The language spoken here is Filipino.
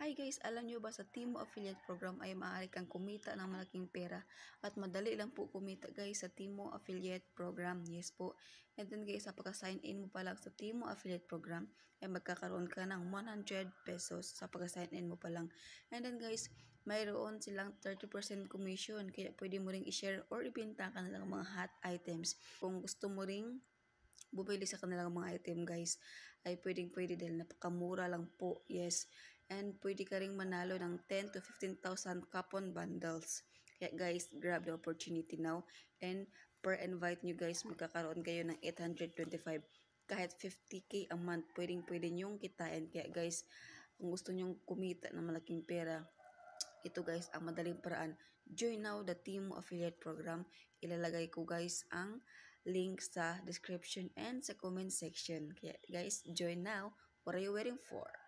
Hi guys, alam nyo ba sa Timo Affiliate Program ay maaari kang kumita ng malaking pera at madali lang po kumita guys sa Timo Affiliate Program. Yes po. And then guys, sa pagka-sign in mo pa lang sa Timo Affiliate Program ay magkakaroon ka ng 100 pesos sa pagka-sign in mo pa lang. And then guys, mayroon silang 30% commission kaya pwede mo ring i-share or ibenta ka nilang mga hot items. Kung gusto mo ring bumili sa kanilang mga item guys ay pwede dahil napakamura lang po. Yes, and pwede ka ring manalo ng 10 to 15,000 coupon bundles. Kaya guys, grab the opportunity now, and per invite nyo guys magkakaroon kayo ng 825, kahit 50k a month pwede nyong kitain. Kaya guys, kung gusto nyong kumita ng malaking pera, ito guys ang madaling paraan. Join now the Timo Affiliate Program. Ilalagay ko guys ang link sa description and sa comment section. Kaya guys, join now. What are you waiting for?